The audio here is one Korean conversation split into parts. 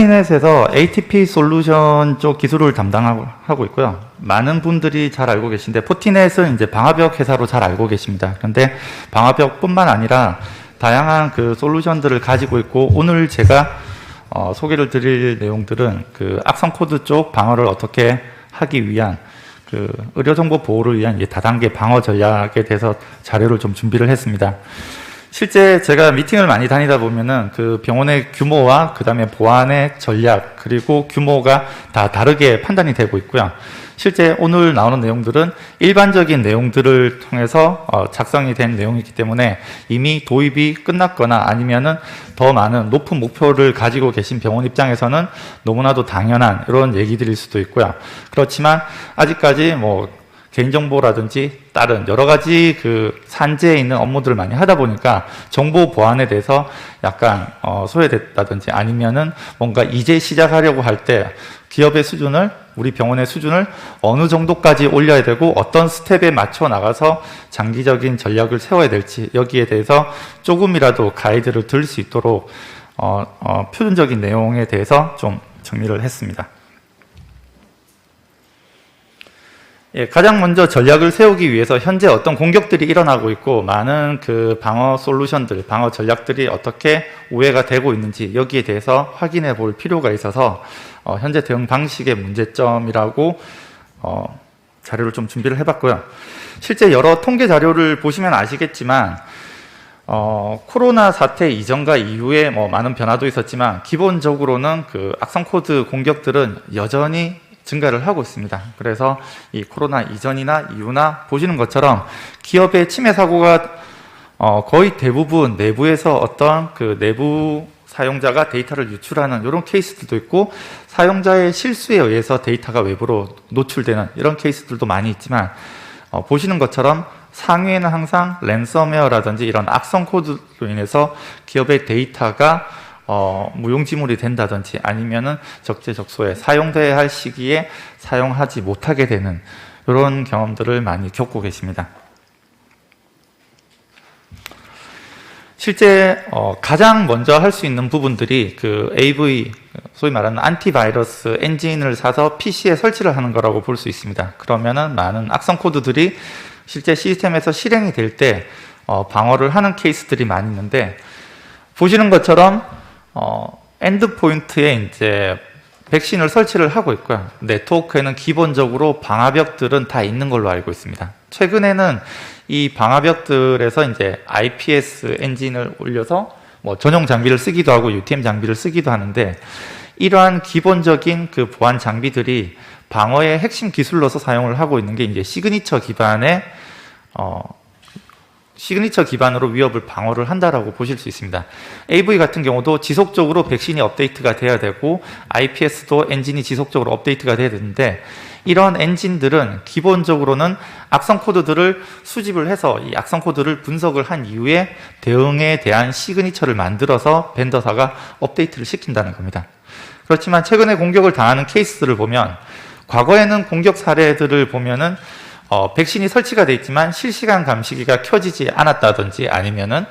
포티넷에서 ATP 솔루션 쪽 기술을 담당하고 있고요. 많은 분들이 잘 알고 계신데, 포티넷은 이제 방화벽 회사로 잘 알고 계십니다. 그런데 방화벽뿐만 아니라 다양한 그 솔루션들을 가지고 있고, 오늘 제가 소개를 드릴 내용들은 그 악성 코드 쪽 방어를 어떻게 하기 위한 그 의료정보 보호를 위한 다단계 방어 전략에 대해서 자료를 좀 준비를 했습니다. 실제 제가 미팅을 많이 다니다 보면은 그 병원의 규모와 그 다음에 보안의 전략 그리고 규모가 다 다르게 판단이 되고 있고요. 실제 오늘 나오는 내용들은 일반적인 내용들을 통해서 작성이 된 내용이기 때문에 이미 도입이 끝났거나 아니면은 더 많은 높은 목표를 가지고 계신 병원 입장에서는 너무나도 당연한 이런 얘기들일 수도 있고요. 그렇지만 아직까지 뭐 개인정보라든지 다른 여러 가지 그 산재에 있는 업무들을 많이 하다 보니까 정보 보안에 대해서 약간 소외됐다든지 아니면은 뭔가 이제 시작하려고 할 때 기업의 수준을, 우리 병원의 수준을 어느 정도까지 올려야 되고 어떤 스텝에 맞춰 나가서 장기적인 전략을 세워야 될지, 여기에 대해서 조금이라도 가이드를 들 수 있도록 표준적인 내용에 대해서 좀 정리를 했습니다. 가장 먼저 전략을 세우기 위해서 현재 어떤 공격들이 일어나고 있고 많은 그 방어 솔루션들, 방어 전략들이 어떻게 우회가 되고 있는지 여기에 대해서 확인해 볼 필요가 있어서 현재 대응 방식의 문제점이라고 자료를 좀 준비를 해봤고요. 실제 여러 통계 자료를 보시면 아시겠지만 코로나 사태 이전과 이후에 뭐 많은 변화도 있었지만 기본적으로는 그 악성 코드 공격들은 여전히 증가를 하고 있습니다. 그래서 이 코로나 이전이나 이후나 보시는 것처럼 기업의 침해 사고가 거의 대부분 내부에서 어떤 그 내부 사용자가 데이터를 유출하는 이런 케이스들도 있고, 사용자의 실수에 의해서 데이터가 외부로 노출되는 이런 케이스들도 많이 있지만, 보시는 것처럼 상위에는 항상 랜섬웨어라든지 이런 악성 코드로 인해서 기업의 데이터가 무용지물이 된다든지 아니면은 적재적소에 사용돼야 할 시기에 사용하지 못하게 되는 이런 경험들을 많이 겪고 계십니다. 실제 가장 먼저 할 수 있는 부분들이 그 AV, 소위 말하는 안티바이러스 엔진을 사서 PC에 설치를 하는 거라고 볼 수 있습니다. 그러면은 많은 악성 코드들이 실제 시스템에서 실행이 될 때 방어를 하는 케이스들이 많이 있는데, 보시는 것처럼 엔드포인트에 이제 백신을 설치를 하고 있고요. 네트워크에는 기본적으로 방화벽들은 다 있는 걸로 알고 있습니다. 최근에는 이 방화벽들에서 이제 IPS 엔진을 올려서 뭐 전용 장비를 쓰기도 하고 UTM 장비를 쓰기도 하는데, 이러한 기본적인 그 보안 장비들이 방어의 핵심 기술로서 사용을 하고 있는 게 이제 시그니처 기반으로 위협을 방어를 한다라고 보실 수 있습니다. AV 같은 경우도 지속적으로 백신이 업데이트가 돼야 되고 IPS도 엔진이 지속적으로 업데이트가 돼야 되는데, 이런 엔진들은 기본적으로는 악성 코드들을 수집을 해서 이 악성 코드를 분석을 한 이후에 대응에 대한 시그니처를 만들어서 벤더사가 업데이트를 시킨다는 겁니다. 그렇지만 최근에 공격을 당하는 케이스들을 보면, 과거에는 공격 사례들을 보면은 백신이 설치가 되어 있지만 실시간 감시기가 켜지지 않았다든지 아니면은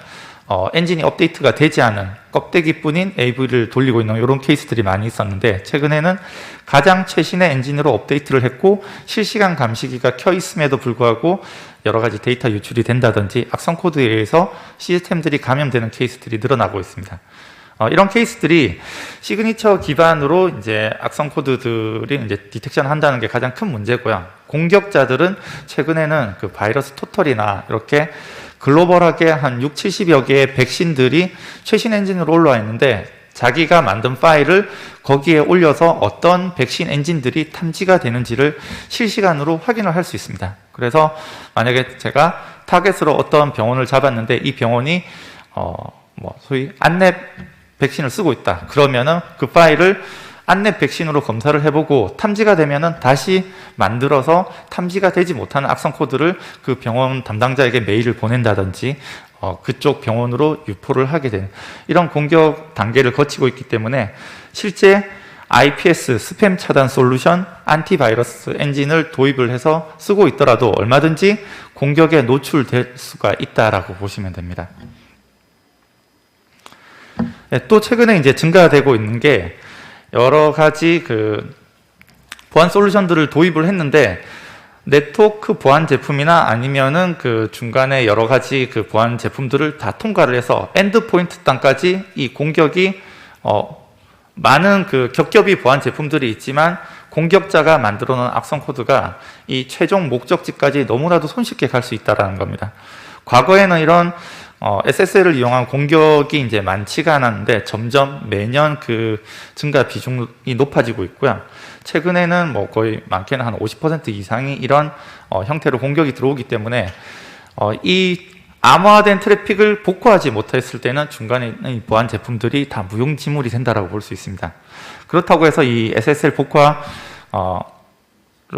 엔진이 업데이트가 되지 않은 껍데기뿐인 AV를 돌리고 있는 이런 케이스들이 많이 있었는데, 최근에는 가장 최신의 엔진으로 업데이트를 했고 실시간 감시기가 켜 있음에도 불구하고 여러 가지 데이터 유출이 된다든지 악성 코드에 의해서 시스템들이 감염되는 케이스들이 늘어나고 있습니다. 이런 케이스들이 시그니처 기반으로 이제 악성 코드들이 이제 디텍션 한다는 게 가장 큰 문제고요. 공격자들은 최근에는 그 바이러스 토털이나 이렇게 글로벌하게 한 6, 70여 개의 백신들이 최신 엔진으로 올라와 있는데, 자기가 만든 파일을 거기에 올려서 어떤 백신 엔진들이 탐지가 되는지를 실시간으로 확인을 할 수 있습니다. 그래서 만약에 제가 타겟으로 어떤 병원을 잡았는데 이 병원이 소위 안내 백신을 쓰고 있다. 그러면은 그 파일을 안내 백신으로 검사를 해보고 탐지가 되면은 다시 만들어서 탐지가 되지 못하는 악성 코드를 그 병원 담당자에게 메일을 보낸다든지 그쪽 병원으로 유포를 하게 되는 이런 공격 단계를 거치고 있기 때문에, 실제 IPS 스팸 차단 솔루션 안티바이러스 엔진을 도입을 해서 쓰고 있더라도 얼마든지 공격에 노출될 수가 있다라고 보시면 됩니다. 또 최근에 이제 증가되고 있는 게 여러 가지 그 보안 솔루션들을 도입을 했는데 네트워크 보안 제품이나 아니면은 그 중간에 여러 가지 그 보안 제품들을 다 통과를 해서 엔드포인트 단까지 이 공격이 많은 그 겹겹이 보안 제품들이 있지만 공격자가 만들어 놓은 악성 코드가 이 최종 목적지까지 너무나도 손쉽게 갈 수 있다는 겁니다. 과거에는 이런 SSL을 이용한 공격이 이제 많지가 않았는데 점점 매년 그 증가 비중이 높아지고 있고요. 최근에는 뭐 거의 많게는 한 50% 이상이 이런 형태로 공격이 들어오기 때문에 이 암호화된 트래픽을 복구하지 못했을 때는 중간에 있는 이 보안 제품들이 다 무용지물이 된다라고 볼 수 있습니다. 그렇다고 해서 이 SSL 복구를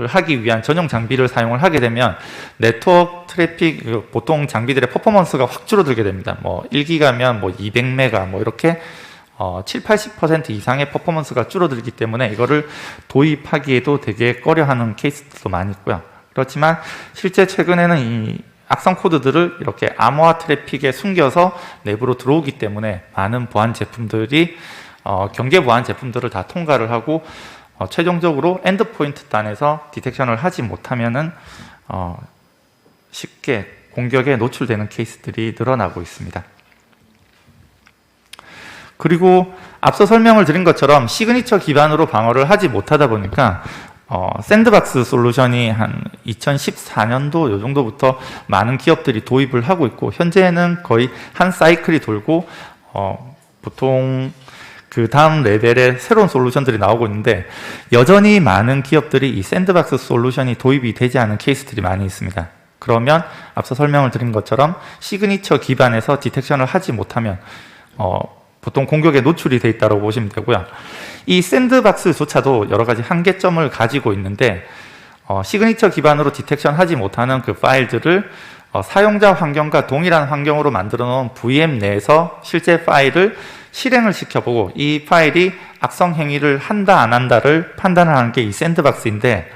하기 위한 전용 장비를 사용을 하게 되면 네트워크 트래픽 보통 장비들의 퍼포먼스가 확 줄어들게 됩니다. 뭐 1기가면 뭐 200메가 뭐 이렇게 70-80% 이상의 퍼포먼스가 줄어들기 때문에 이거를 도입하기에도 되게 꺼려하는 케이스도 많이 있고요. 그렇지만 실제 최근에는 이 악성 코드들을 이렇게 암호화 트래픽에 숨겨서 내부로 들어오기 때문에 많은 보안 제품들이 경계 보안 제품들을 다 통과를 하고 최종적으로 엔드포인트 단에서 디텍션을 하지 못하면은 쉽게 공격에 노출되는 케이스들이 늘어나고 있습니다. 그리고 앞서 설명을 드린 것처럼 시그니처 기반으로 방어를 하지 못하다 보니까 샌드박스 솔루션이 한 2014년도 요 정도부터 많은 기업들이 도입을 하고 있고 현재는 거의 한 사이클이 돌고 보통 그 다음 레벨의 새로운 솔루션들이 나오고 있는데 여전히 많은 기업들이 이 샌드박스 솔루션이 도입이 되지 않은 케이스들이 많이 있습니다. 그러면 앞서 설명을 드린 것처럼 시그니처 기반에서 디텍션을 하지 못하면 보통 공격에 노출이 돼 있다고 보시면 되고요. 이 샌드박스조차도 여러 가지 한계점을 가지고 있는데 시그니처 기반으로 디텍션 하지 못하는 그 파일들을 사용자 환경과 동일한 환경으로 만들어 놓은 VM 내에서 실제 파일을 실행을 시켜보고 이 파일이 악성 행위를 한다 안 한다를 판단하는 게 이 샌드박스인데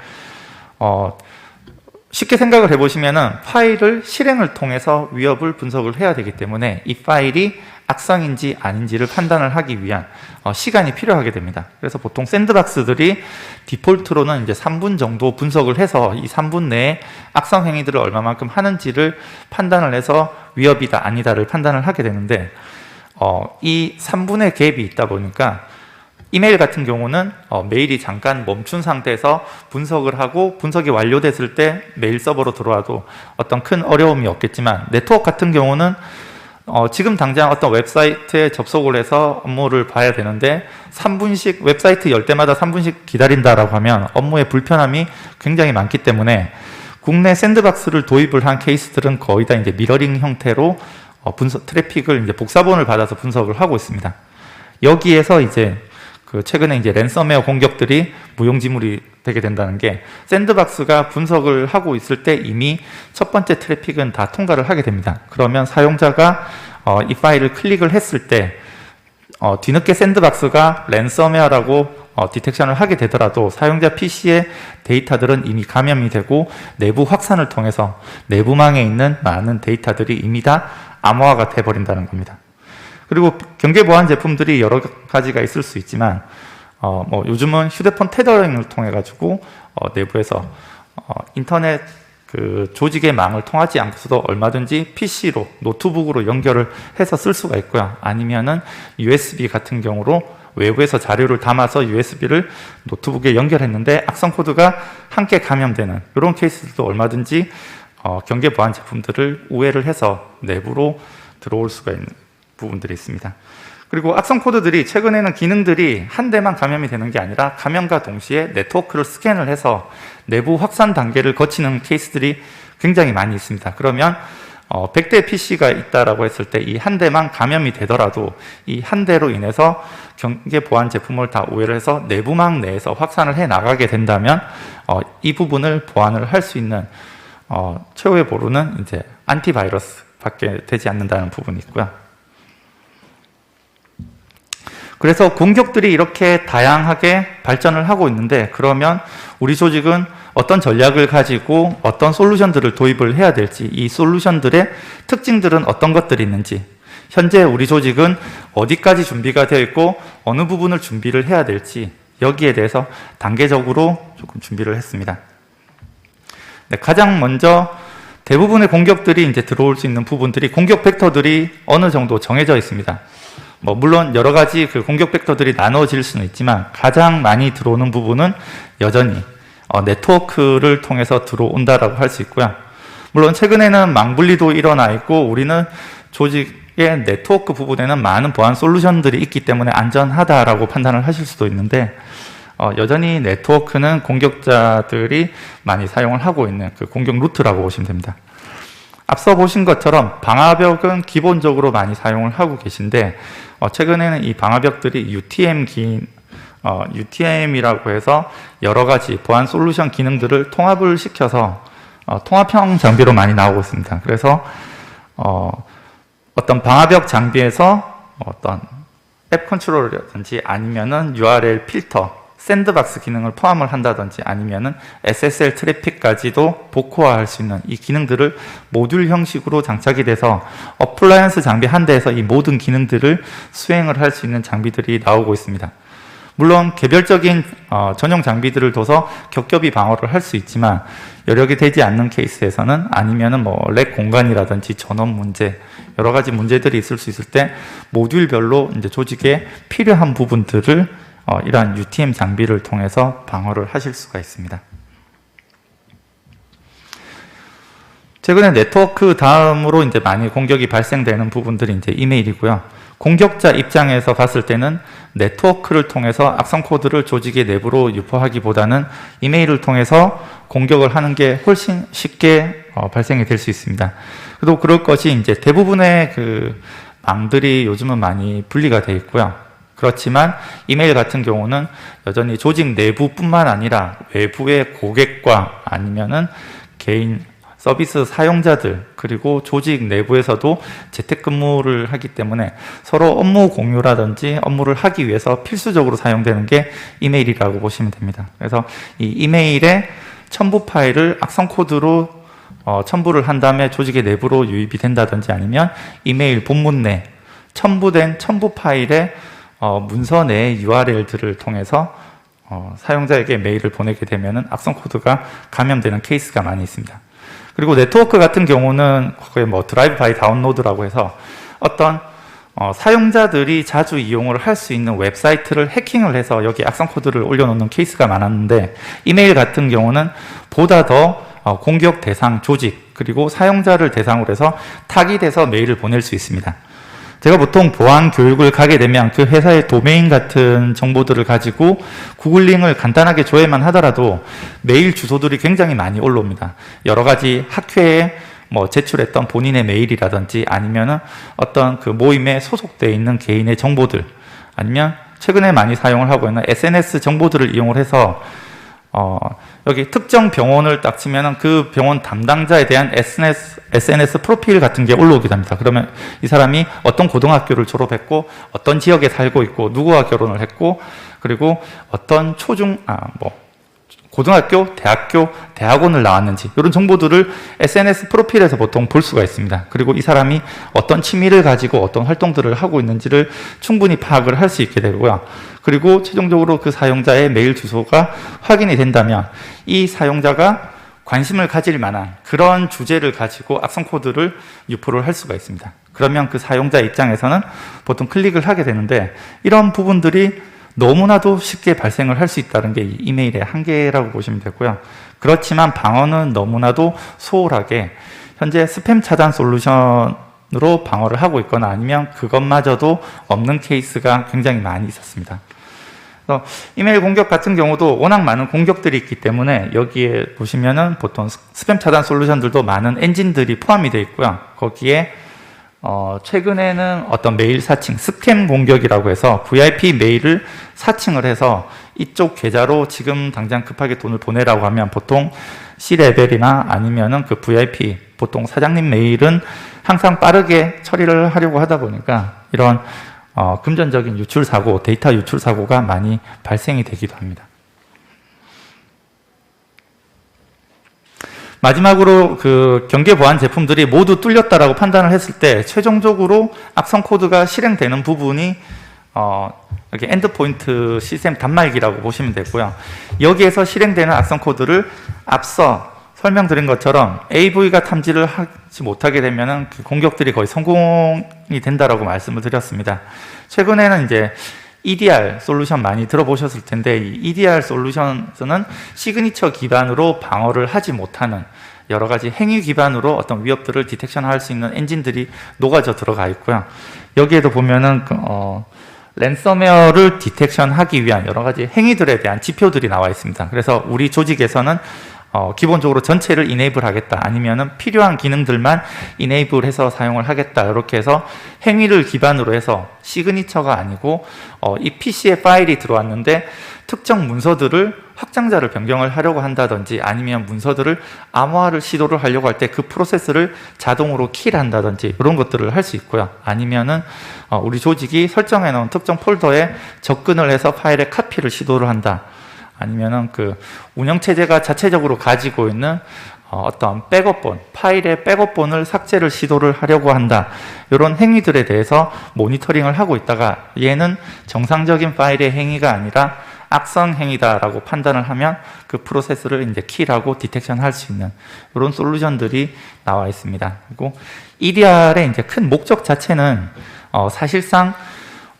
쉽게 생각을 해보시면은 파일을 실행을 통해서 위협을 분석을 해야 되기 때문에 이 파일이 악성인지 아닌지를 판단을 하기 위한 시간이 필요하게 됩니다. 그래서 보통 샌드박스들이 디폴트로는 이제 3분 정도 분석을 해서 이 3분 내에 악성 행위들을 얼마만큼 하는지를 판단을 해서 위협이다 아니다를 판단을 하게 되는데 이 3분의 갭이 있다 보니까 이메일 같은 경우는 메일이 잠깐 멈춘 상태에서 분석을 하고 분석이 완료됐을 때 메일 서버로 들어와도 어떤 큰 어려움이 없겠지만 네트워크 같은 경우는 지금 당장 어떤 웹사이트에 접속을 해서 업무를 봐야 되는데 3분씩 웹사이트 열 때마다 3분씩 기다린다라고 하면 업무의 불편함이 굉장히 많기 때문에 국내 샌드박스를 도입을 한 케이스들은 거의 다 이제 미러링 형태로 트래픽을 이제 복사본을 받아서 분석을 하고 있습니다. 여기에서 이제 최근에 이제 랜섬웨어 공격들이 무용지물이 되게 된다는 게 샌드박스가 분석을 하고 있을 때 이미 첫 번째 트래픽은 다 통과를 하게 됩니다. 그러면 사용자가 이 파일을 클릭을 했을 때 뒤늦게 샌드박스가 랜섬웨어라고 디텍션을 하게 되더라도 사용자 PC의 데이터들은 이미 감염이 되고 내부 확산을 통해서 내부망에 있는 많은 데이터들이 이미 다 암호화가 돼버린다는 겁니다. 그리고 경계 보안 제품들이 여러 가지가 있을 수 있지만 뭐 요즘은 휴대폰 테더링을 통해 가지고 내부에서 인터넷 그 조직의 망을 통하지 않고서도 얼마든지 PC로 노트북으로 연결을 해서 쓸 수가 있고요. 아니면은 USB 같은 경우로 외부에서 자료를 담아서 USB를 노트북에 연결했는데 악성 코드가 함께 감염되는 이런 케이스들도 얼마든지 경계 보안 제품들을 우회를 해서 내부로 들어올 수가 있는 부분들이 있습니다. 그리고 악성 코드들이 최근에는 기능들이 한 대만 감염이 되는 게 아니라 감염과 동시에 네트워크를 스캔을 해서 내부 확산 단계를 거치는 케이스들이 굉장히 많이 있습니다. 그러면 100대 PC가 있다라고 했을 때 이 한 대만 감염이 되더라도 이 한 대로 인해서 경계 보안 제품을 다 오해를 해서 내부망 내에서 확산을 해 나가게 된다면 이 부분을 보완을 할 수 있는 최후의 보루는 이제 안티바이러스밖에 되지 않는다는 부분이 있고요. 그래서 공격들이 이렇게 다양하게 발전을 하고 있는데 그러면 우리 조직은 어떤 전략을 가지고 어떤 솔루션들을 도입을 해야 될지 이 솔루션들의 특징들은 어떤 것들이 있는지 현재 우리 조직은 어디까지 준비가 되어 있고 어느 부분을 준비를 해야 될지 여기에 대해서 단계적으로 조금 준비를 했습니다. 네, 가장 먼저 대부분의 공격들이 이제 들어올 수 있는 부분들이 공격 벡터들이 어느 정도 정해져 있습니다. 물론 여러 가지 그 공격 벡터들이 나눠질 수는 있지만 가장 많이 들어오는 부분은 여전히 네트워크를 통해서 들어온다라고 할 수 있고요. 물론 최근에는 망분리도 일어나 있고 우리는 조직의 네트워크 부분에는 많은 보안 솔루션들이 있기 때문에 안전하다라고 판단을 하실 수도 있는데 여전히 네트워크는 공격자들이 많이 사용을 하고 있는 그 공격 루트라고 보시면 됩니다. 앞서 보신 것처럼 방화벽은 기본적으로 많이 사용을 하고 계신데 최근에는 이 방화벽들이 UTM이라고 해서 여러 가지 보안 솔루션 기능들을 통합을 시켜서 통합형 장비로 많이 나오고 있습니다. 그래서 어떤 방화벽 장비에서 어떤 앱 컨트롤이라든지 아니면은 URL 필터 샌드박스 기능을 포함을 한다든지 아니면은 SSL 트래픽까지도 복호화할 수 있는 이 기능들을 모듈 형식으로 장착이 돼서 어플라이언스 장비 한 대에서 이 모든 기능들을 수행을 할 수 있는 장비들이 나오고 있습니다. 물론 개별적인 전용 장비들을 둬서 겹겹이 방어를 할 수 있지만 여력이 되지 않는 케이스에서는 아니면은 렉 공간이라든지 전원 문제 여러 가지 문제들이 있을 수 있을 때 모듈별로 이제 조직에 필요한 부분들을 이러한 UTM 장비를 통해서 방어를 하실 수가 있습니다. 최근에 네트워크 다음으로 이제 많이 공격이 발생되는 부분들이 이제 이메일이고요. 공격자 입장에서 봤을 때는 네트워크를 통해서 악성 코드를 조직의 내부로 유포하기보다는 이메일을 통해서 공격을 하는 게 훨씬 쉽게 발생이 될 수 있습니다. 그리고 그럴 것이 이제 대부분의 그 망들이 요즘은 많이 분리가 되어 있고요. 그렇지만 이메일 같은 경우는 여전히 조직 내부뿐만 아니라 외부의 고객과 아니면은 개인 서비스 사용자들 그리고 조직 내부에서도 재택근무를 하기 때문에 서로 업무 공유라든지 업무를 하기 위해서 필수적으로 사용되는 게 이메일이라고 보시면 됩니다. 그래서 이 이메일의 첨부 파일을 악성 코드로 첨부를 한 다음에 조직의 내부로 유입이 된다든지 아니면 이메일 본문 내 첨부된 첨부 파일에 문서 내의 URL들을 통해서 사용자에게 메일을 보내게 되면 악성 코드가 감염되는 케이스가 많이 있습니다. 그리고 네트워크 같은 경우는 거의 드라이브 바이 다운로드라고 해서 어떤 사용자들이 자주 이용을 할 수 있는 웹사이트를 해킹을 해서 여기 악성 코드를 올려놓는 케이스가 많았는데 이메일 같은 경우는 보다 더 공격 대상 조직 그리고 사용자를 대상으로 해서 타깃 돼서 메일을 보낼 수 있습니다. 제가 보통 보안 교육을 가게 되면 그 회사의 도메인 같은 정보들을 가지고 구글링을 간단하게 조회만 하더라도 메일 주소들이 굉장히 많이 올라옵니다. 여러 가지 학회에 제출했던 본인의 메일이라든지 아니면은 어떤 그 모임에 소속되어 있는 개인의 정보들 아니면 최근에 많이 사용을 하고 있는 SNS 정보들을 이용을 해서 여기 특정 병원을 딱 치면은 그 병원 담당자에 대한 SNS 프로필 같은 게 올라오기도 합니다. 그러면 이 사람이 어떤 고등학교를 졸업했고, 어떤 지역에 살고 있고, 누구와 결혼을 했고, 그리고 어떤 고등학교, 대학교, 대학원을 나왔는지 이런 정보들을 SNS 프로필에서 보통 볼 수가 있습니다. 그리고 이 사람이 어떤 취미를 가지고 어떤 활동들을 하고 있는지를 충분히 파악을 할 수 있게 되고요. 그리고 최종적으로 그 사용자의 메일 주소가 확인이 된다면 이 사용자가 관심을 가질 만한 그런 주제를 가지고 악성 코드를 유포를 할 수가 있습니다. 그러면 그 사용자 입장에서는 보통 클릭을 하게 되는데 이런 부분들이 너무나도 쉽게 발생을 할 수 있다는 게 이 이메일의 한계라고 보시면 되고요. 그렇지만 방어는 너무나도 소홀하게 현재 스팸 차단 솔루션으로 방어를 하고 있거나 아니면 그것마저도 없는 케이스가 굉장히 많이 있었습니다. 그래서 이메일 공격 같은 경우도 워낙 많은 공격들이 있기 때문에 여기에 보시면은 보통 스팸 차단 솔루션들도 많은 엔진들이 포함이 되어 있고요. 거기에 최근에는 어떤 메일 사칭, 스캠 공격이라고 해서 VIP 메일을 사칭을 해서 이쪽 계좌로 지금 당장 급하게 돈을 보내라고 하면 보통 C레벨이나 아니면은 그 VIP, 보통 사장님 메일은 항상 빠르게 처리를 하려고 하다 보니까 이런 금전적인 유출 사고, 데이터 유출 사고가 많이 발생이 되기도 합니다. 마지막으로 그 경계 보안 제품들이 모두 뚫렸다라고 판단을 했을 때 최종적으로 악성 코드가 실행되는 부분이 이렇게 엔드포인트 시스템 단말기라고 보시면 되고요. 여기에서 실행되는 악성 코드를 앞서 설명드린 것처럼 AV가 탐지를 하지 못하게 되면은 그 공격들이 거의 성공이 된다라고 말씀을 드렸습니다. 최근에는 이제 EDR 솔루션 많이 들어보셨을 텐데, 이 EDR 솔루션은 시그니처 기반으로 방어를 하지 못하는 여러 가지 행위 기반으로 어떤 위협들을 디텍션할 수 있는 엔진들이 녹아져 들어가 있고요. 여기에도 보면은 랜섬웨어를 디텍션하기 위한 여러 가지 행위들에 대한 지표들이 나와 있습니다. 그래서 우리 조직에서는 기본적으로 전체를 이네이블 하겠다, 아니면은 필요한 기능들만 이네이블 해서 사용을 하겠다, 이렇게 해서 행위를 기반으로 해서 시그니처가 아니고 이 PC에 파일이 들어왔는데 특정 문서들을 확장자를 변경을 하려고 한다든지, 아니면 문서들을 암호화를 시도를 하려고 할 때 그 프로세스를 자동으로 킬한다든지 이런 것들을 할 수 있고요. 아니면은 우리 조직이 설정해 놓은 특정 폴더에 접근을 해서 파일의 카피를 시도를 한다, 아니면은 그 운영체제가 자체적으로 가지고 있는 어떤 백업본, 파일의 백업본을 삭제를 시도를 하려고 한다, 이런 행위들에 대해서 모니터링을 하고 있다가 얘는 정상적인 파일의 행위가 아니라 악성 행위다라고 판단을 하면 그 프로세스를 이제 킬하고 디텍션 할 수 있는 이런 솔루션들이 나와 있습니다. 그리고 EDR의 이제 큰 목적 자체는 사실상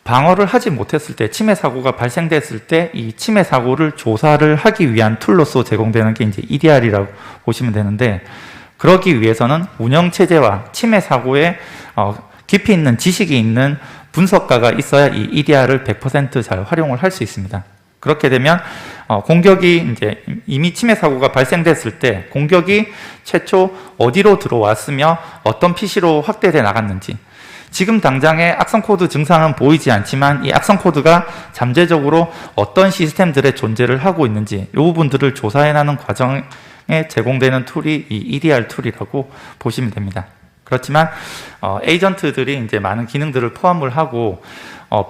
방어를 하지 못했을 때, 침해 사고가 발생됐을 때 이 침해 사고를 조사를 하기 위한 툴로서 제공되는 게 이제 EDR이라고 보시면 되는데, 그러기 위해서는 운영체제와 침해 사고에 깊이 있는 지식이 있는 분석가가 있어야 이 EDR을 100% 잘 활용을 할 수 있습니다. 그렇게 되면 공격이 이제 이미 침해 사고가 발생됐을 때 공격이 최초 어디로 들어왔으며 어떤 PC로 확대돼 나갔는지, 지금 당장의 악성 코드 증상은 보이지 않지만 이 악성 코드가 잠재적으로 어떤 시스템들의 존재를 하고 있는지 이 부분들을 조사해 나가는 과정에 제공되는 툴이 이 EDR 툴이라고 보시면 됩니다. 그렇지만 에이전트들이 이제 많은 기능들을 포함을 하고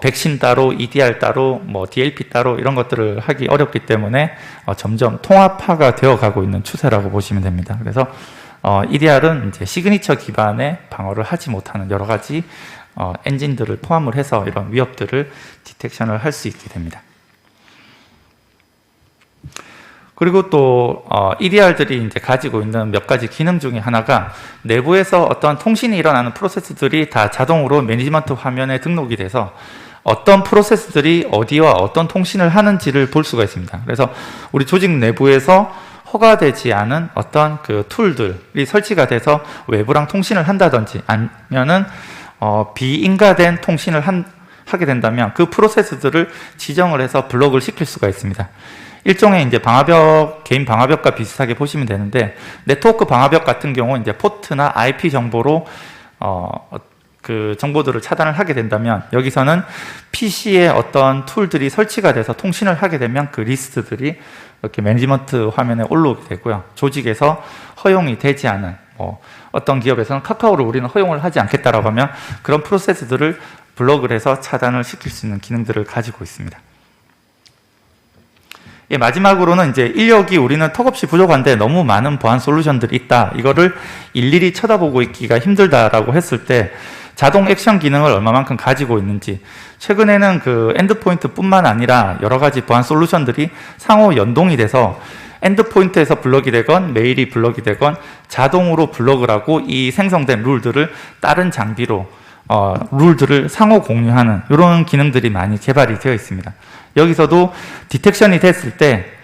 백신 따로, EDR 따로, 뭐 DLP 따로 이런 것들을 하기 어렵기 때문에 점점 통합화가 되어 가고 있는 추세라고 보시면 됩니다. 그래서 EDR은 이제 시그니처 기반의 방어를 하지 못하는 여러 가지 엔진들을 포함을 해서 이런 위협들을 디텍션을 할 수 있게 됩니다. 그리고 또 EDR들이 이제 가지고 있는 몇 가지 기능 중에 하나가 내부에서 어떤 통신이 일어나는 프로세스들이 다 자동으로 매니지먼트 화면에 등록이 돼서 어떤 프로세스들이 어디와 어떤 통신을 하는지를 볼 수가 있습니다. 그래서 우리 조직 내부에서 허가되지 않은 어떤 그 툴들이 설치가 돼서 외부랑 통신을 한다든지, 아니면은 비인가된 통신을 하게 된다면 그 프로세스들을 지정을 해서 블록을 시킬 수가 있습니다. 일종의 이제 방화벽, 개인 방화벽과 비슷하게 보시면 되는데, 네트워크 방화벽 같은 경우 이제 포트나 IP 정보로 그 정보들을 차단을 하게 된다면, 여기서는 PC에 어떤 툴들이 설치가 돼서 통신을 하게 되면 그 리스트들이 이렇게 매니지먼트 화면에 올라오게 되고요. 조직에서 허용이 되지 않은, 어떤 기업에서는 카카오를 우리는 허용을 하지 않겠다라고 하면 그런 프로세스들을 블록을 해서 차단을 시킬 수 있는 기능들을 가지고 있습니다. 예, 마지막으로는 이제 인력이 우리는 턱없이 부족한데 너무 많은 보안 솔루션들이 있다, 이거를 일일이 쳐다보고 있기가 힘들다라고 했을 때 자동 액션 기능을 얼마만큼 가지고 있는지, 최근에는 그 엔드포인트 뿐만 아니라 여러 가지 보안 솔루션들이 상호 연동이 돼서 엔드포인트에서 블럭이 되건 메일이 블럭이 되건 자동으로 블럭을 하고 이 생성된 룰들을 다른 장비로 룰들을 상호 공유하는 이런 기능들이 많이 개발이 되어 있습니다. 여기서도 디텍션이 됐을 때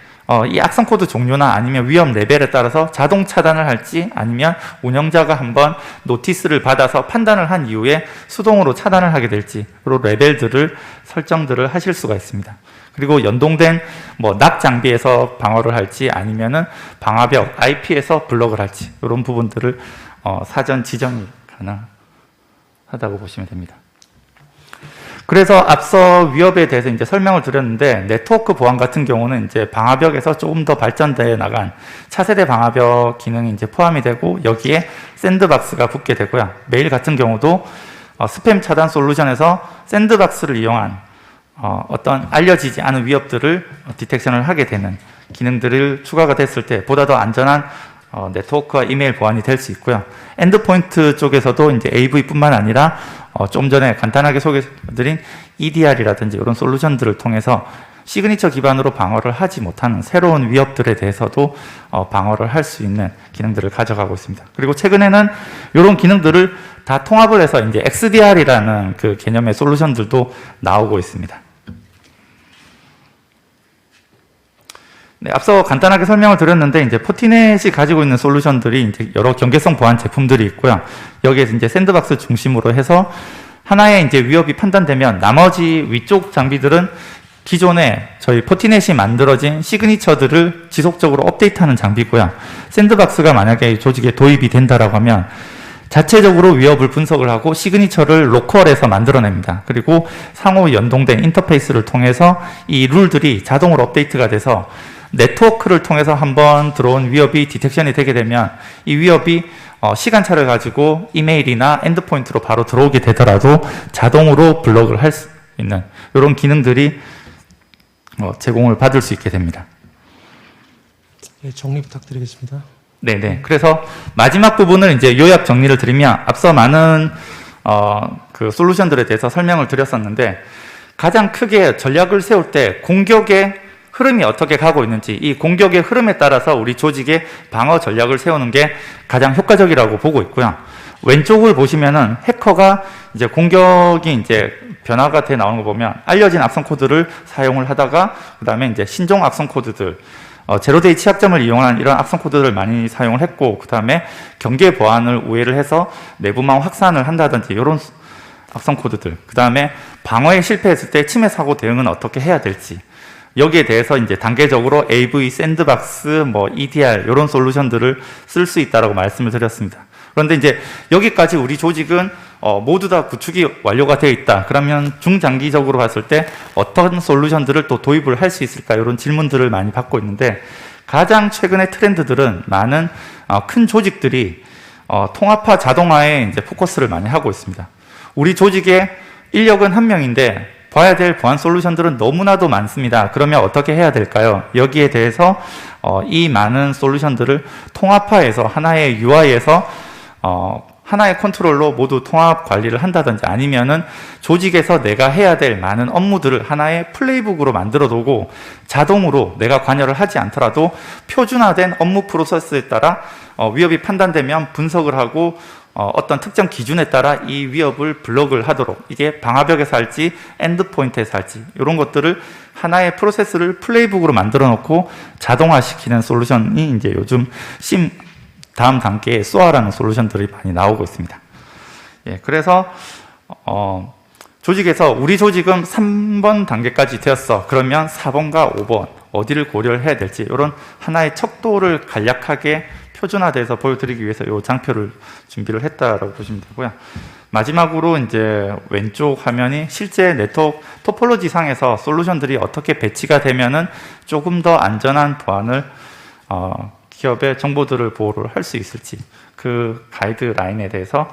이 악성 코드 종류나 아니면 위험 레벨에 따라서 자동 차단을 할지, 아니면 운영자가 한번 노티스를 받아서 판단을 한 이후에 수동으로 차단을 하게 될지, 그런 레벨들을 설정들을 하실 수가 있습니다. 그리고 연동된 NAC 장비에서 방어를 할지, 아니면은 방화벽 IP에서 블록을 할지, 이런 부분들을 사전 지정이 가능하다고 보시면 됩니다. 그래서 앞서 위협에 대해서 이제 설명을 드렸는데, 네트워크 보안 같은 경우는 이제 방화벽에서 조금 더 발전되어 나간 차세대 방화벽 기능이 이제 포함이 되고, 여기에 샌드박스가 붙게 되고요. 메일 같은 경우도 스팸 차단 솔루션에서 샌드박스를 이용한 어떤 알려지지 않은 위협들을 디텍션을 하게 되는 기능들을 추가가 됐을 때 보다 더 안전한 네트워크와 이메일 보안이 될 수 있고요. 엔드포인트 쪽에서도 이제 AV뿐만 아니라 좀 전에 간단하게 소개해드린 EDR이라든지 이런 솔루션들을 통해서 시그니처 기반으로 방어를 하지 못하는 새로운 위협들에 대해서도 방어를 할 수 있는 기능들을 가져가고 있습니다. 그리고 최근에는 이런 기능들을 다 통합을 해서 이제 XDR이라는 그 개념의 솔루션들도 나오고 있습니다. 네, 앞서 간단하게 설명을 드렸는데 이제 포티넷이 가지고 있는 솔루션들이 이제 여러 경계성 보안 제품들이 있고요. 여기에서 이제 샌드박스 중심으로 해서 하나의 이제 위협이 판단되면 나머지 위쪽 장비들은 기존에 저희 포티넷이 만들어진 시그니처들을 지속적으로 업데이트하는 장비고요. 샌드박스가 만약에 조직에 도입이 된다라고 하면 자체적으로 위협을 분석을 하고 시그니처를 로컬에서 만들어냅니다. 그리고 상호 연동된 인터페이스를 통해서 이 룰들이 자동으로 업데이트가 돼서 네트워크를 통해서 한번 들어온 위협이 디텍션이 되게 되면 이 위협이 시간차를 가지고 이메일이나 엔드포인트로 바로 들어오게 되더라도 자동으로 블록을 할 수 있는 이런 기능들이 제공을 받을 수 있게 됩니다. 네, 정리 부탁드리겠습니다. 네네. 그래서 마지막 부분을 이제 요약 정리를 드리면 앞서 많은 그 솔루션들에 대해서 설명을 드렸었는데 가장 크게 전략을 세울 때 공격의 흐름이 어떻게 가고 있는지 이 공격의 흐름에 따라서 우리 조직의 방어 전략을 세우는 게 가장 효과적이라고 보고 있고요. 왼쪽을 보시면은 해커가 이제 공격이 이제 변화가 돼 나오는 거 보면 알려진 악성 코드를 사용을 하다가 그 다음에 이제 신종 악성 코드들 제로데이 취약점을 이용한 이런 악성 코드를 많이 사용을 했고 그 다음에 경계 보안을 우회를 해서 내부망 확산을 한다든지 이런 악성 코드들 그 다음에 방어에 실패했을 때 침해 사고 대응은 어떻게 해야 될지 여기에 대해서 이제 단계적으로 AV, 샌드박스, EDR 이런 솔루션들을 쓸 수 있다라고 말씀을 드렸습니다. 그런데 이제 여기까지 우리 조직은 모두 다 구축이 완료가 되어 있다. 그러면 중장기적으로 봤을 때 어떤 솔루션들을 또 도입을 할 수 있을까? 이런 질문들을 많이 받고 있는데 가장 최근의 트렌드들은 많은 큰 조직들이 통합화 자동화에 이제 포커스를 많이 하고 있습니다. 우리 조직의 인력은 한 명인데 봐야 될 보안 솔루션들은 너무나도 많습니다. 그러면 어떻게 해야 될까요? 여기에 대해서 이 많은 솔루션들을 통합화해서 하나의 UI에서 하나의 컨트롤로 모두 통합 관리를 한다든지 아니면은 조직에서 내가 해야 될 많은 업무들을 하나의 플레이북으로 만들어 두고 자동으로 내가 관여를 하지 않더라도 표준화된 업무 프로세스에 따라 위협이 판단되면 분석을 하고 어떤 특정 기준에 따라 이 위협을 블록을 하도록 이게 방화벽에서 할지 엔드포인트에서 할지 이런 것들을 하나의 프로세스를 플레이북으로 만들어 놓고 자동화시키는 솔루션이 이제 요즘 다음 단계에 SOA라는 솔루션들이 많이 나오고 있습니다. 예, 그래서 조직에서 우리 조직은 3번 단계까지 되었어. 그러면 4번과 5번 어디를 고려를 해야 될지 이런 하나의 척도를 간략하게 표준화돼서 보여드리기 위해서 이 장표를 준비를 했다라고 보시면 되고요. 마지막으로 이제 왼쪽 화면이 실제 네트워크 토폴로지 상에서 솔루션들이 어떻게 배치가 되면은 조금 더 안전한 보안을 기업의 정보들을 보호를 할 수 있을지 그 가이드라인에 대해서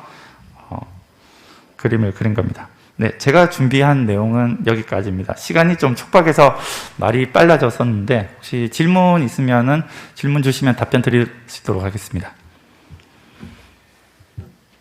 그림을 그린 겁니다. 네, 제가 준비한 내용은 여기까지입니다. 시간이 좀 촉박해서 말이 빨라졌었는데 혹시 질문 있으면은 질문 주시면 답변 드릴 수 있도록 하겠습니다.